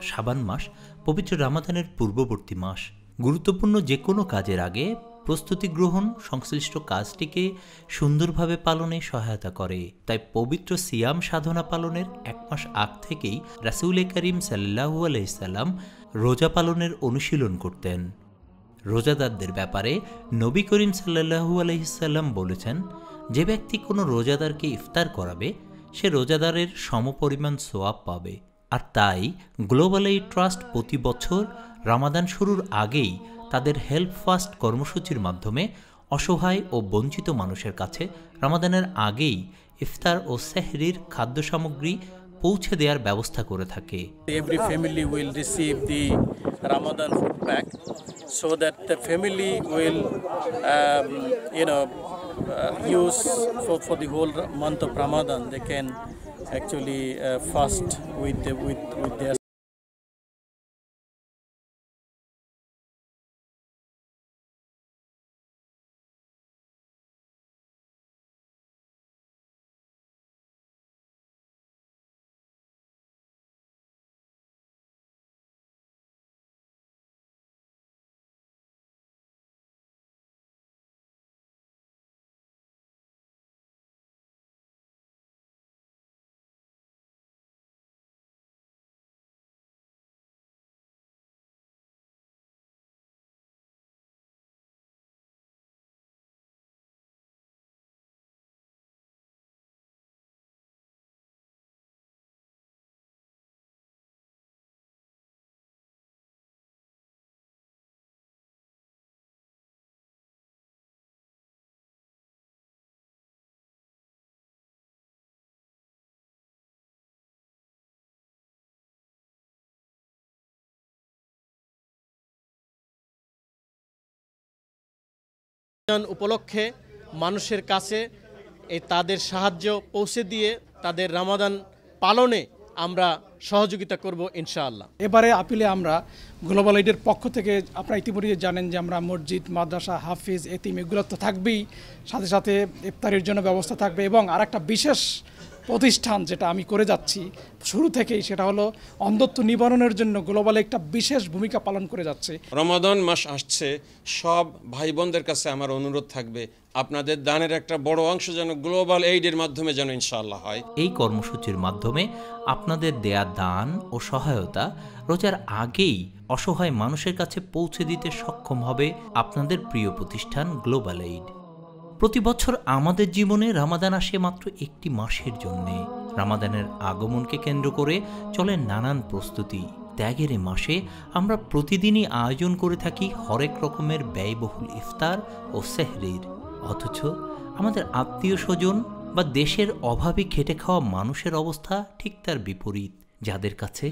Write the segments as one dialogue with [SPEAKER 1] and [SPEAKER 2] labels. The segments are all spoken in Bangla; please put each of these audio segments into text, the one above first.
[SPEAKER 1] শাবান মাস পবিত্র রামাদানের পূর্ববর্তী মাস। গুরুত্বপূর্ণ যে কোনো কাজের আগে প্রস্তুতি গ্রহণ সংশ্লিষ্ট কাজটিকে সুন্দরভাবে পালনে সহায়তা করে। তাই পবিত্র সিয়াম সাধনা পালনের 1 মাস আগ থেকেই রাসূল করিম সাল্লাল্লাহু আলাইহি সাল্লাম রোজা পালনের অনুশীলন করতেন। রোজাদারদের ব্যাপারে নবী করিম সাল্লাল্লাহু আলাইহি সাল্লাম বলেছেন, যে ব্যক্তি কোনো রোজাদারকে ইফতার করাবে সে রোজাদারের সমপরিমাণ সোয়াব পাবে। আর তাই গ্লোবাল এইড ট্রাস্ট প্রতি বছর রামাদান শুরুর আগেই তাদের হেল্প ফাস্ট কর্মসূচির মাধ্যমে অসহায় ও বঞ্চিত মানুষের কাছে রামাদানের আগেই ইফতার ও সেহরির খাদ্য সামগ্রী পৌঁছে দেওয়ার ব্যবস্থা করে থাকে।
[SPEAKER 2] Every family will receive the Ramadan food pack so that the family will use for the whole month of Ramadan. They can actually fast with their উপলক্ষে মানুষের কাছে তাদের সাহায্য পৌঁছে দিয়ে তাদের রামাদান পালনে আমরা সহযোগিতা করব ইনশাআল্লাহ।
[SPEAKER 3] এবারে আপিলে আমরা গ্লোবাল এইডের পক্ষ থেকে আপনারা ইতিমধ্যে জানেন যে আমরা মসজিদ, মাদ্রাসা, হাফিজ, এতিম এগুলো তো থাকবেই, সাথে সাথে ইফতারের জন্য ব্যবস্থা থাকবে। এবং আরেকটা বিশেষ প্রতিষ্ঠান যেটা আমি করে যাচ্ছি শুরু থেকেই, সেটা হলো অন্ধত্ব নিবারণের জন্য গ্লোবাল একটা বিশেষ ভূমিকা পালন করে যাচ্ছে।
[SPEAKER 4] রমাদান মাস আসছে, সব ভাই বোনদের কাছে আমার অনুরোধ থাকবে আপনাদের দানের একটা বড় অংশ যেন গ্লোবাল এইডের মাধ্যমে যেন ইনশাআল্লাহ হয়।
[SPEAKER 1] এই কর্মসূচির মাধ্যমে আপনাদের দেয়া দান ও সহায়তা রোজার আগেই অসহায় মানুষের কাছে পৌঁছে দিতে সক্ষম হবে আপনাদের প্রিয় প্রতিষ্ঠান গ্লোবাল এইড। প্রতি বছর আমাদের জীবনে রামাদান আসে মাত্র একটি মাসের জন্যে। রামাদানের আগমনকে কেন্দ্র করে চলে নানান প্রস্তুতি। ত্যাগের এ মাসে আমরা প্রতিদিনই আয়োজন করে থাকি হরেক রকমের ব্যয়বহুল ইফতার ও সেহরির। অথচ আমাদের আত্মীয় স্বজন বা দেশের অভাবে খেটে খাওয়া মানুষের অবস্থা ঠিক তার বিপরীত, যাদের কাছে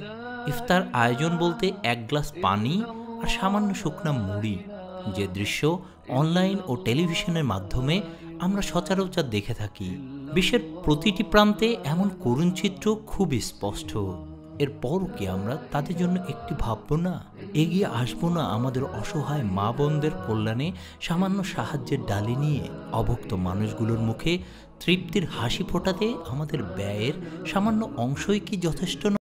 [SPEAKER 1] ইফতার আয়োজন বলতে 1 গ্লাস পানি আর সামান্য শুকনা মুড়ি, যে দৃশ্য অনলাইন ও টেলিভিশনের মাধ্যমে আমরা সচরাচর দেখে থাকি। বিশ্বের প্রতিটি প্রান্তে এমন করুণ চিত্র খুবই স্পষ্ট। এরপরও কি আমরা তাদের জন্য একটি ভাববো না, এগিয়ে আসবো না আমাদের অসহায় মা বোনদের কল্যাণে সামান্য সাহায্যের ডালি নিয়ে? অভুক্ত মানুষগুলোর মুখে তৃপ্তির হাসি ফোটাতে আমাদের ব্যয়ের সামান্য অংশই কি যথেষ্ট নয়?